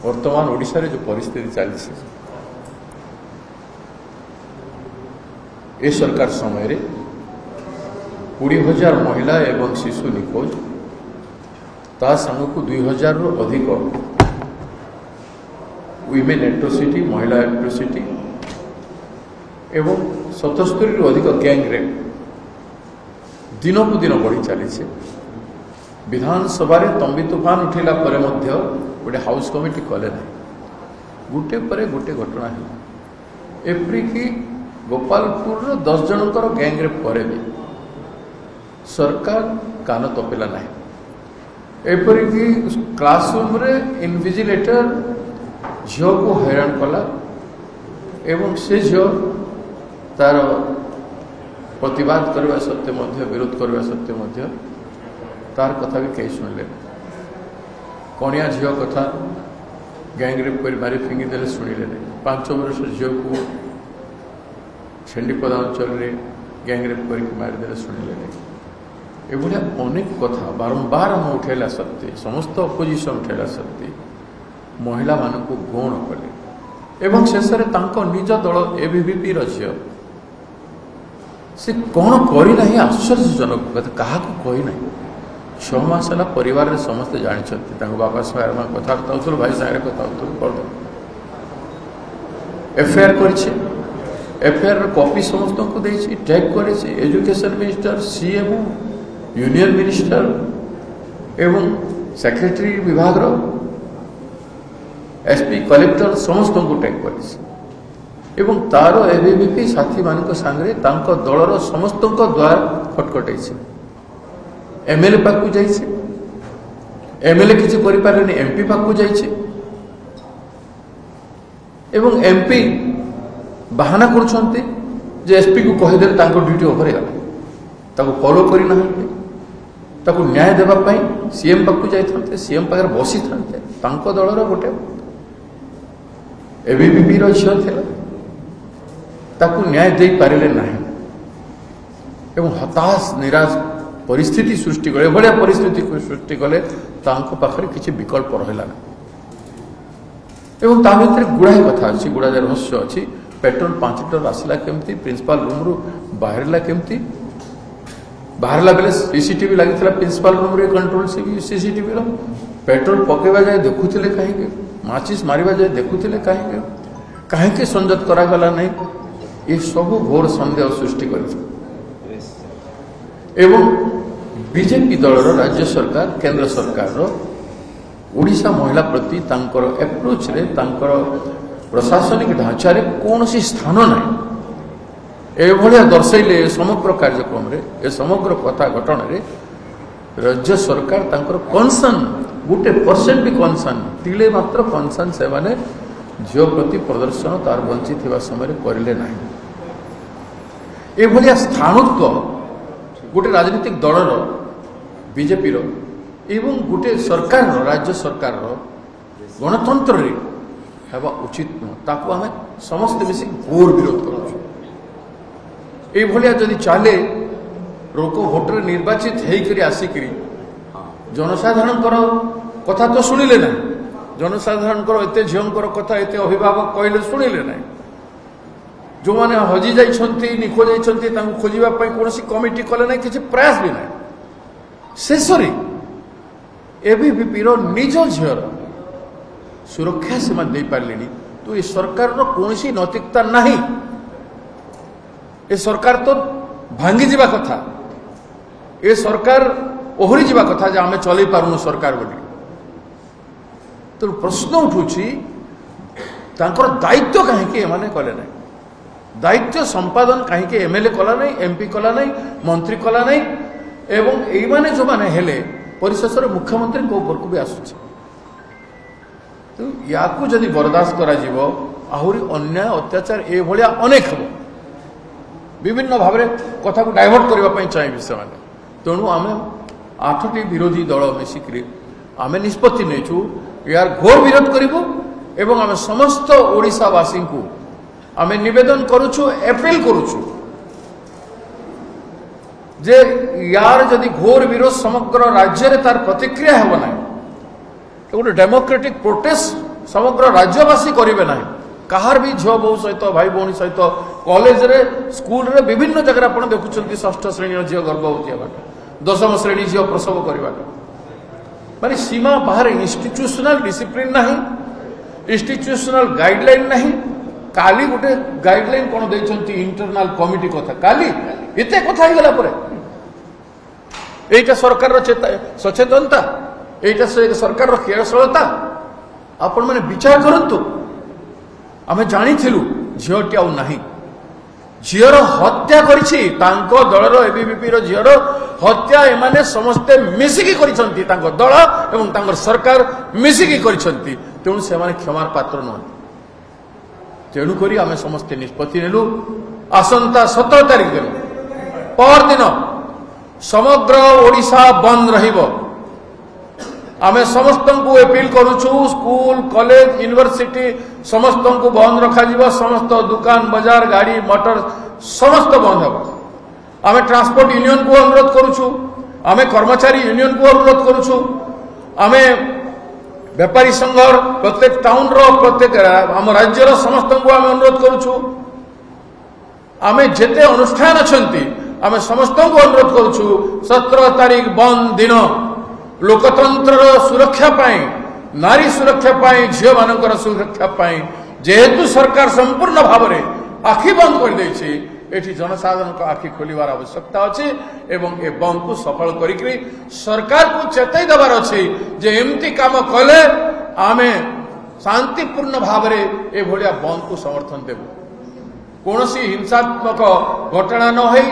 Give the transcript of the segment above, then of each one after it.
वर्तमान ओडिशा रे जो परिस्थिति चली ए सरकार समय रे 20,000 महिला एवं शिशु निखोज ता संग को 2,000 रु अधिक विमेन एट्रोसिटी महिला एट्रोसिटी एवं 77 रु अधिक गैंग रेप दिन को दिन बढ़ी चली विधानसभा तंबी तूफान उठिला परे मध्य गोटे हाउस कमिटी कले ना गोटे पर गोटे घटना है एप्रिकी गोपालपुर 10 जनकर गैंग रेप पर भी सरकार कान तपेला ना एपरिकी क्लासरूम रे इनविजिलेटर झील को हैरान कला एवं से झील तार प्रतिवाद करने सत्वे विरोध करने सत्वे तार कथा भी कहीं शुणिले कणिया झील कथा गैंग रेप कर मारी फिंगिदेले शुणिले नहीं 5 वर्ष झील को छेंडीपदा अंचल में गैंग रेप कर मारिदेले शुणिले नहीं एभलिया अनेक कथा बारंबार हम उठेला सत्वे समस्त अपोजिशन उठेला सत्वे महिला मान को गौण कले एवं शेष निज दल एबीवीपी झील से कौन करना आश्चर्यजनक कथा क्या कहना 6 मास है परिवार रे समस्ते जानते बापा सागर कथबार्ता हो भाई सागर कथा कर एफआईआर कर कॉपी समस्त को देछि टैग करे education minister CM union minister एवं सेक्रेटरी विभाग रो एसपी कलेक्टर समस्त को टैग करे एवं तार एबीवीपी साथी मान सांगे दलर समस्त द्वार खटखटाई एमएलए पाक जाइए एमएलए किसी करें एमपी पाक जाइए एवं एमपी बाहाना कर एसपी को कहीदे ड्यूटी ओवर गला फॉलो करना न्याय देवाई सीएम पाक जाते सीएम पाखे बसी था दलर गोटे एबीवीपी झील था न्याय दे पारे ना एवं हताश निराश परिस्थिति सृष्टि कले भाया परिस्थिति सृष्टि कले पाखे किसी विकल्प रहा एवं ता भीतर गुड़ाए कथा अच्छी गुड़ाए रहस्य अच्छी पेट्रोल 5 लिटर आसला केमती प्रिंसिपल रूम रू बाहरला केमती बाहरला बेले सीसीटीवी लगी प्रिंसिपल रूम रे कंट्रोल सीसीटीवी पेट्रोल पकेवा जाए देखुले कहीं माचिस मारिबा जाए देखुले कहीं संजत करागला नहीं ये सब घोर सन्देह सृष्टि कर एवं बीजेपी दलर राज्य सरकार केंद्र सरकार ओडिशा महिला प्रति तांकर एप्रोच रे तांकर प्रशासनिक ढांचा कौन स्थान ना एभलिया दर्शाइले समग्र कार्यक्रम रे ए समग्र कथा घटना रे राज्य सरकार तांकर कनसर्न 1% भी कनसर्न तिले मात्र कनसर्न से माने झील प्रति प्रदर्शन तार बंची थिबा समय करिले नाही एभलिया स्थानत्व गोटे राजनीतिक दलर बीजेपी एवं गोटे सरकार राज्य सरकार गणतंत्र रे हेबा उचित नुह आम समस्त मिसी घोर विरोध कर जदि चले लोक भोटर निर्वाचित होकर आसिक जनसाधारण कथा तो शुणिले ना जनसाधारण एत झील कथा एत अभिभावक कहले शुणिले ना जो मैंने हजि जाइछन्ति निखोज जाइछन्ति तांको खोजिबा पई कोनोसी कमिटी कले ना किछि प्रयास भी ना शेष एबीवीपी रो निज झील सुरक्षा सीमा दे पारलेनी तो ये सरकार रो कोनोसी नैतिकता नहीं ये सरकार तो भांगी जीवा कथा ये सरकार ओहरी जीवा कथा जे आमे चलै पारुनु सरकार बोली तो प्रश्न उठुछि तांकर दायित्व काहे के माने कले ना दायित्व संपादन कहीं एमएलए कला नहीं एमपी कला नहीं मंत्री कला नहीं एवं ये जो मैंने हेले परिशेष मुख्यमंत्री ऊपर को भी आसुचे तो या जदि बर्दाश्त करा आहरी अन्याय अत्याचार ए भलिया अनेक हम विभिन्न भाव कथा को डाइवर्ट करने चाहिए से तेणु आम 8टी विरोधी दल मिसिक आम निष्पत्ति नहीं यार घोर विरोध करूँ एवं आम समस्त ओडिशावासी को आमे निवेदन करुछु अपील करुछु जे यार जदि घोर विरोध समग्र राज्य रे तार प्रतिक्रिया हेबो ना गोटे डेमोक्रेटिक प्रोटेस्ट समग्र राज्यवासी करेंगे ना कहार भी झील बो सहित भाई भौणी सहित कॉलेज रे स्कूल रे विभिन्न जगह आप देखुं षष्ठ श्रेणी झील गर्भवती होगा 10वीं श्रेणी झील प्रसव करवा माने सीमा बाहर इंस्टीट्यूशनल डिसिप्लिन नहीं इंस्टीट्यूशनल गाइडलाइन नहीं काली गोटे गाइडलाइन कौन देइछंती इंटरनल कमिटी कथा काली एते कथा ही गला परे एटा सरकार रो सचेतनता एटा सरकार रो खेलशलता आपण माने विचार करंतु आमे जानी थिलु झियोटी आउ नाही झियर हत्या करिछि तांको दलर एबीवीपी रो झियर हत्या एमाने समस्ते मिसिकी करिसंती तांको दल एवं तांकर सरकार मिसिकी करिसंती तेणु से माने क्षमार पात्र न तेणु करी आमे समस्ते निष्पत्ति नेलु आसंता 17 तारिख दिन पर दिन समग्र ओडिशा बंद रहिबो आमे समस्त को अपील करूछु स्कूल कॉलेज यूनिवर्सिटी समस्त को बंद रखा जीवो समस्त दुकान बाजार गाड़ी मोटर समस्त बंद हो आमे ट्रांसपोर्ट यूनियन को अनुरोध करूछु आमे कर्मचारी यूनियन को अनुरोध करूछु आमे व्यापारी संघ प्रत्येक टाउन रो प्रत्येक आम राज्य रो समस्त को आमे अनुरोध करूछु आमे जेते अनुष्ठान अछंती आमे समस्त को अनुरोध करूछु 17 तारिख बंद दिन लोकतंत्र सुरक्षा पाई नारी सुरक्षा पाई झील मानकर सुरक्षा पाई जेहेतु सरकार संपूर्ण भाव में आखि बंद कर देछि एठी जनसाधारण को आखि खोलिवार आवश्यकता अछि एवं ए बंद को सफल करिकरी सरकार को चेताई देवार अछि जे एमती काम कले आमे शांतिपूर्ण भाव में ए भलिया बंद को समर्थन देबो कोनोसी हिंसात्मक घटना न होई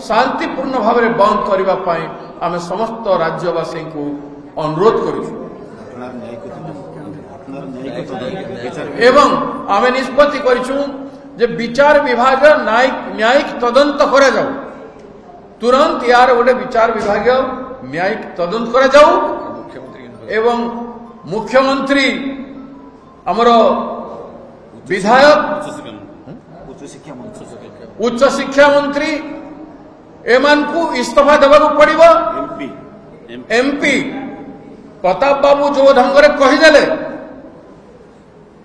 शांतिपूर्ण भाव में बंद करबा पाई आमे समस्त राज्यवासी को अनुरोध करूछु एवं आमे निष्पत्ति करिछु जे विचार विभाग न्यायिक तदंत करा जाऊ तुरंत यार गोटे विचार विभाग न्यायिक तदंत करा जाऊ एवं मुख्यमंत्री आमर विधायक उच्च शिक्षा मंत्री एमान को इस्तीफा देवाक पड़िबो एमपी प्रताप बाबू जो ढंग कहीदेले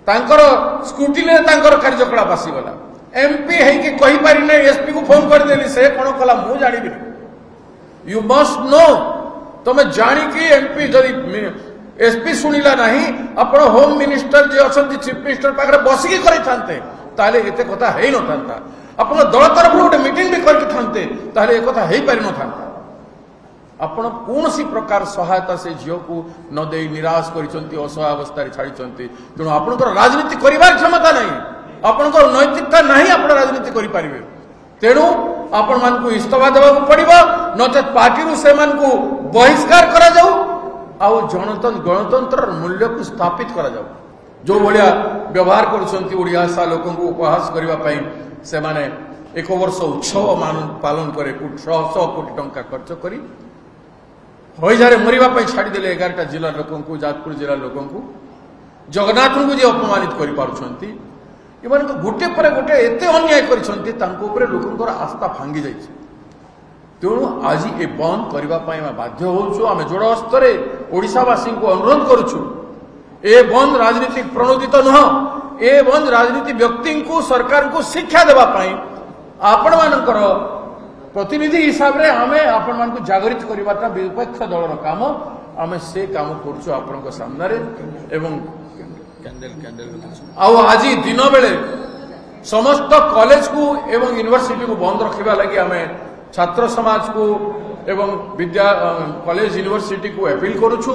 तांकर स्कूटीने तांकर कार्यकलाप आसीगला एमपी है कि कही पारि नै एसपी को फोन कर देली से कोन कला मु जानिबि यू मस्ट नो तमे जानि कि एमपी जदि एसपी सुनिला नहीं आपण होम मिनिस्टर जे अछंती चीफ मिनिस्टर पाखरे बसिकी करै थांते ताले एते कथा हेइ न थांता आपण दल तरफ गोटे मीटिंग भी करके थांते ताले ए कथा हेइ पारि न थांता आपण कौन सी प्रकार सहायता से झील को न दे निराश करिसंती असहाय अवस्था रे छाड़िसंती तेणु आपनकर राजनीति करिवार क्षमता नहीं आपनकर नैतिकता नहीं आपण राजनीति करि परिबे तेणु आपण मान को इस्तीफा देबा पड़िबो नचेत पार्टी रु से मान को बहिष्कार करा जाऊ आ गणतंत्र मूल्य को स्थापित करा जाऊ जो भलिया व्यवहार करुसंती ओडिया भाषा लोकन को उपहास करिवा पई से माने एक वर्ष उत्सव पालन करे 100 कोटी टंका खर्च करी हईजारे मरवाई छाड़देले 11टा जिला लोक जाजपुर जिला लोक जगन्नाथ को जी अपमानित कर गोटे पर गोटे एत अन्याय कर लोक आस्था भांगी जाइए तेणु आज ये बंद करने बाध्य होचु आम जोड़ हस्तर ओडिशावासी को अनुरोध करुचु ए बंद राजनीतिक प्रणोदित नुह ए बंद राजनीति व्यक्ति को सरकार को शिक्षा देवाई आपण मानकर प्रतिनिधि हिसाब रे आमे आपण मान को जागृत करबाटा विपक्ष दलर काम आमे से काम करछु आपनक सामने रे एवं कैंडल आज दिन बेले समस्त कॉलेज को एवं यूनिवर्सिटी को बंद रखिबा लगी आमे छात्र समाज को एवं विद्या कॉलेज यूनिवर्सिटी को अपील करूछु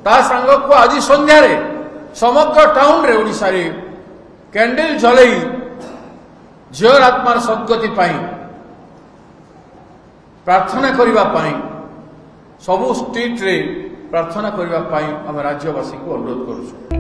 ता संग को आज संध्या रे समग्र टाउन रे ओडिसा रे कैंडल जलई झील आत्मार सद्गति पाई प्रार्थना करिबा पाई सबु स्टेट रे प्रार्थना करिबा पाई हम राज्यवासी को अनुरोध करूछु।